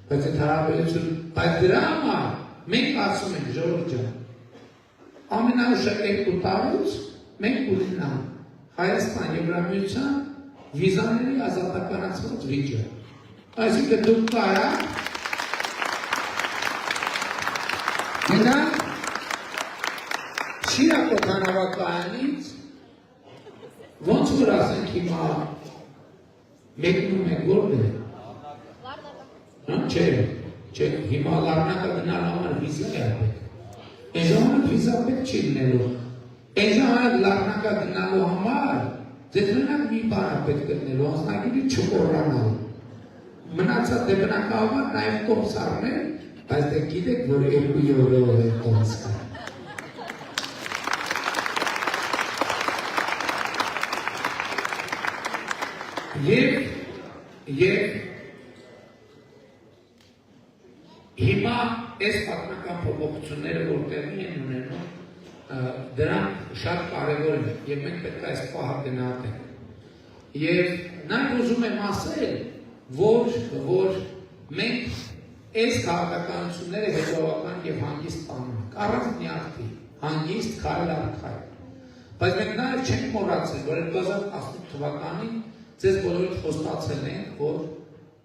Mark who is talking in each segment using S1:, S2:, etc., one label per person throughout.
S1: բայց այդ հարաբերություն, բայց դրա համար մենք ասում ենք ժողովուրդ ջան, ամենաուշը 2 տարուց մենք ունենանք Հայաստան Եվրամիության վիզաների ազատականացված վիճակ։ Այսինքն դուք կարաք գնանք Շիրակոտ հանրավակայանից ոնց որ ասենք հիմա մեկնում եք որտե՞ղ։ Չէ, հիմա Լառնակա գնալ համար վիզա է պետք։ Այն ժամանակ վիզա պետք չի լինելու։ Այն ժամանակ Լառնակա գնալու համար ձեզ մենակ մի բան է պետք գտնելու, անձնագիրը չկորրանալ։ Մնացած դե բնակավար նաև կոմսարներ, բայց դե գիտեք, որ 2 եվրո է կոմսար։ Եվ հիմա այս պատմական փոփոխությունները որ տեղի են ունենում, դրանք շատ կարևոր են եւ մենք պետք է այս պահը գնահատենք։ Եվ նաեւ ուզում եմ ասել, որ մենք այս քաղաքականությունները հետևական եւ հանգիստ տանում ենք, առանց նյարդի, հանգիստ քայլ առ քայլ։ Բայց մենք նաեւ չենք մոռացել, որ 2018 թվականին ձեզ բոլորիդ խոստացել ենք, որ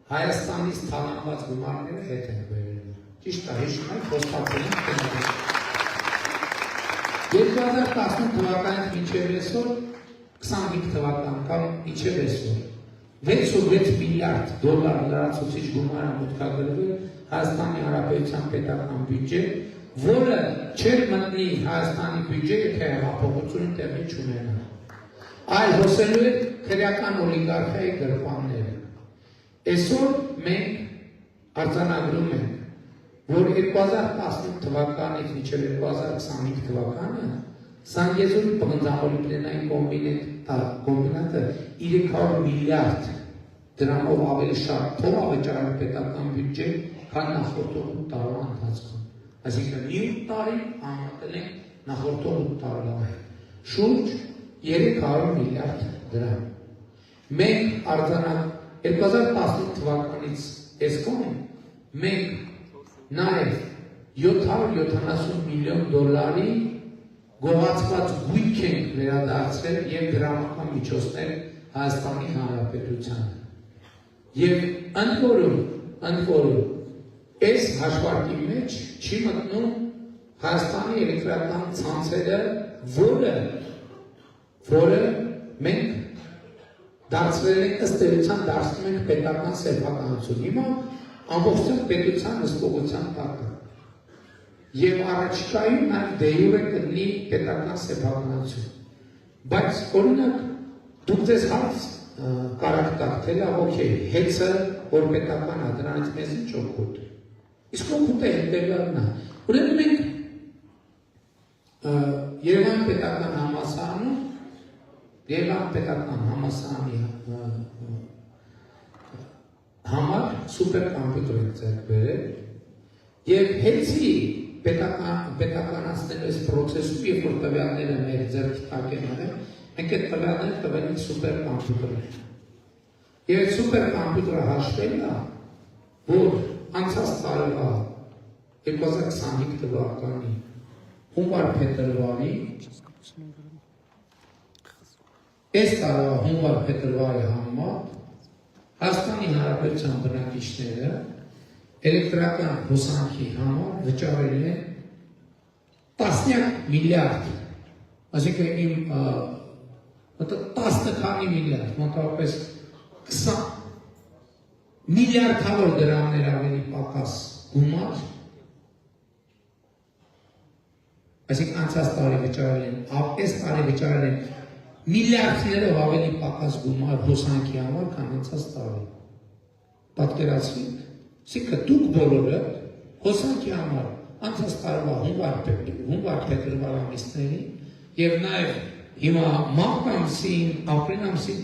S1: Հայաստանից թալանված գումարները հետ են բերել։ Ճիշտ է, հիշում եք, խոստացել ենք 2018 թվականից մինչև այսօր 25 թվական կամ մինչև այսօր 6.6 միլիարդ դոլար լրացուցիչ գումար մուտքագրվել Հայաստանի Հանրապետության պետական բյուջե, որը չէր մտնի Հայաստանի բյուջե, եթե հեղափոխությունը տեղի չունենա։ Այլ հոսելու է քրեական օլիգարխիայի գրպանները։ Այսօր մենք արձանագրում ենք, որ 2018 թվականից մինչև 2025 թվականը Սանգեզուրի պղնձամոլիբդենային կոմբինատը 300 միլիարդ դրամով ավելի շատ փող ավճարել պետական բյուջե, քան նախորդող 8 տարվա ընթացքում։ Այսինքն մի 8 տարի համատել ենք նախորդող 8 տարվա հետ։ Շուրջ 300 միլիարդ դրամ։ Մենք արձանագրում 2018 թվականից այս կողմ մենք նաև 770 միլիոն դոլարի գողացված գույք ենք վերադարձրել եւ դրամական միջոցներ Հայաստանի Հանրապետությանը։ Եվ ընդ որում այս հաշվարկի մեջ չի մտնում Հայաստանի էլեկտրական ցանցերը, որը մենք դարձրել ենք ըստ էության դարձնում ենք պետական սեփականություն։ Հիմա ամբողջությամբ պետության հսկողության տակ է։ Եվ առաջիկայում նաև դե յուրե կլինի պետական սեփականություն։ Բայց օրինակ դուք ձեզ հարց կարաք տալ, թե լավ, օքեյ, հեծը որ պետական է, դրանից մեզ ինչ օգուտ։ Իսկ օգուտը հետևյալն է։ Ուրեմն մենք Երևան պետական համալսարանում Երևան պետական համալսարանի համար սուպերկոմպյուտեր ենք ձեռք բերել եւ հեցի պետականացնելու այս process-ում, երբ որ տվյալները մեր ձեռքի տակ են եղել, մենք այդ տվյալները տվել ենք սուպերկոմպյուտերին։ Եվ այդ սուպերկոմպյուտերը հաշվել է, որ անցած տարվա 2025 թվականի հունվար-փետրվարի այս տարվա հունվար-փետրվարի համեմատ Հայաստանի Հանրապետության բնակիչները էլեկտրական հոսանքի համար վճարել են 10 միլիարդ, այսինքն իմ 10 քանի միլիարդ, մոտավորապես 20 միլիարդավոր դրամներ ավելի պակաս գումար, այսինքն անցած տարի վճարել են, այս տարի վճարել են միլիարդներով ավելի պակաս գումար հոսանքի համար, քան անցած տարի։ Պատկերացրեք, այսինքն դուք բոլորը հոսանքի համար անցած տարվա հունվար-փետրվար ամիսներին եւ նաեւ հիմա մարտ ամսին, ապրիլ ամսին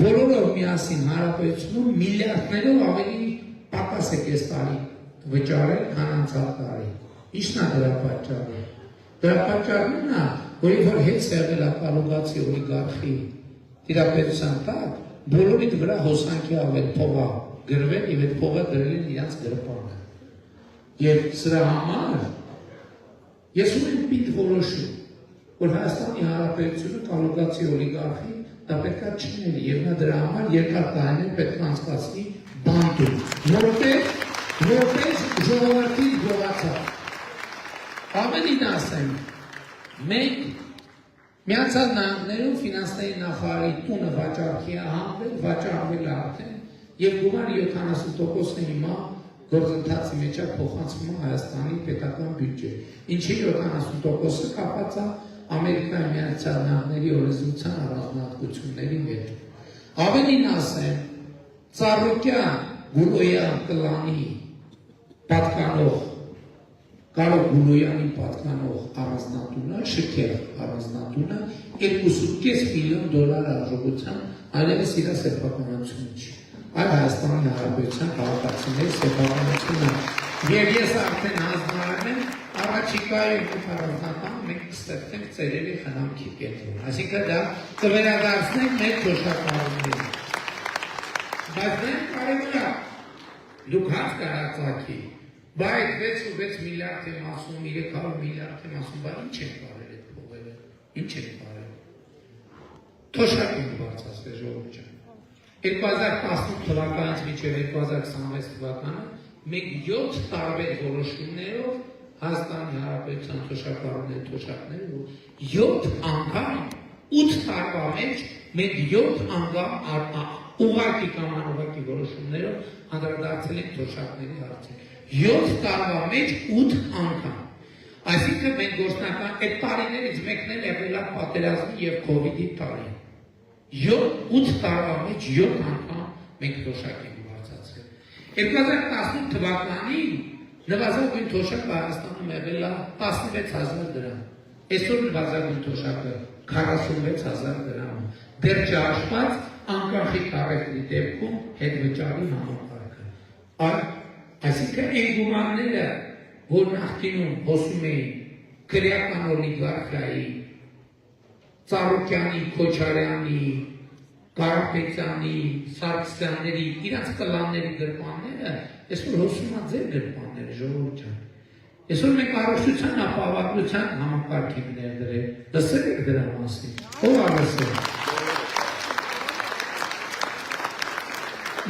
S1: բոլորով միասին հանրապետությունում միլիարդներով ավելի պակաս է այս տարի վճարել, քան անցած տարի։ Ինչն է դրա պատճառը։ Դրա պատճառն է, որ հետ եղել է կալուգացի օլիգարխի տիրապետության տակ, բոլորիդ վրա հոսանքի ավել փող գրվել եւ այդ փողը դրել են իրանց գրպանը։ Եվ սրա համար ես ունեմ պինդ որոշում, որ Հայաստանի Հանրապետությունը կալուգացի օլիգարխի դա պետք է չների եւ նա դրա համար երկար տարիներ պետք է անցկացնի բանտում, որպես ժողովրդի գողացավ։ Ավելին ասեմ, մենք Միացյալ Նահանգներում ֆինանսների նախարարի տունը վաճառվել է արդեն եւ գումար 70%-ը հիմա գործընթացի մեջ է փոխանցվում Հայաստանի պետական բյուջե։ Ինչի 70%-ը կապված է Ամերիկայի Միացյալ Նահանգների օրենսդրության առանձնահատկությունների հետ։ Ավելին ասեմ, Ծառուկյան Գուլոյան կլանի պատկանող Կարո Գուլոյանի պատկանող առանձնատունը, շքեղ առանձնատունը 2.5 միլիոն դոլար արժողությամբ այլևս իր սեփականություն չի։ Այլ Հայաստանի Հանրապետության քաղաքացիների սեփականությունը։ Եվ ես արդեն հանձնարարել եմ առաջիկայում առանձնական մենք կստեղծենք ծերերի խնամքի կենտրոն։ Այսինքն դա կվերադարձնենք մեր թոշակառուներին։ Բայց մենք կարևոր է դուք հաց կարածակի, բայց 6.6 միլիարդ եմ ասում, 300 միլիարդ եմ ասում, բայց ինչ են կարել այդ փողերը, ինչ են կարել։ Թոշակ են բարձրացրել ժողովուրդ ջան։ 2018 թվականից մինչև 2026 թվականը մենք 7 տարբեր որոշումներով Հայաստանի Հանրապետության թոշակառուների թոշակները 7 անգամ 8 տարվա մեջ մենք 7 անգամ ուղղակի կամ անուղղակի որոշումներով անդրադարձել ենք թոշակների հարցին։ 7 տարվա մեջ 8 անգամ։ Այսինքն մենք գործնական այդ տարիներից մեկն էլ եղել է պատերազմի եւ կոവിഡ്ի տարին։ 8 տարվա մեջ 7 անգամ մենք թոշակ ենք բարձրացրել։ 2018 թվականին նվազագույն թոշակը Հայաստանում եղել է 16000 դրամ։ Այսօր նվազագույն թոշակը 46000 դրամ։ Դեռ չհաշված անկախի կարեկցի դեպքում հետվճարի համակարգը։ Այսինքն այն գումարները, որ նախկինում հոսում էին քրեական օլիգարխիայի, Ծառուկյանի, Քոչարյանի, Կարապետյանի, Սարգսյանների, իրանց կլանների գրպանները, այսօր հոսում է ձեր գրպանները, ժողովուրդ ջան։ Այսօր մենք առողջության ապահովության համակարգի ներդրել, լսել եք դրա մասին, ով է լսել։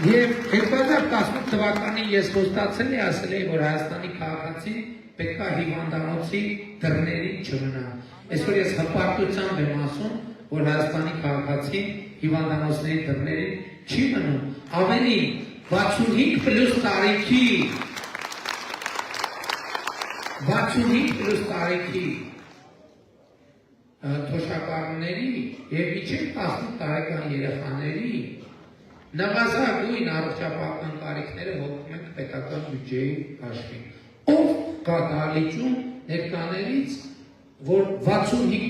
S1: Եվ 2018 թվականին ես խոստացել եմ, ասել եմ, որ Հայաստանի քաղաքացին պետք է հիվանդանոցի դռներին չմնա։ Այսօր ես հպարտությամբ եմ ասում, որ Հայաստանի քաղաքացին հիվանդանոցների դռներին չի մնում։ Ավելի 65 պլյուս տարիքի թոշակառուների եւ միջև 18 տարեկան երեխաների նվազագույն առողջապահական կարիքները հոգում ենք պետական բյուջեի հաշվին։ Ով կա դահլիճում ներկաներից, որ 65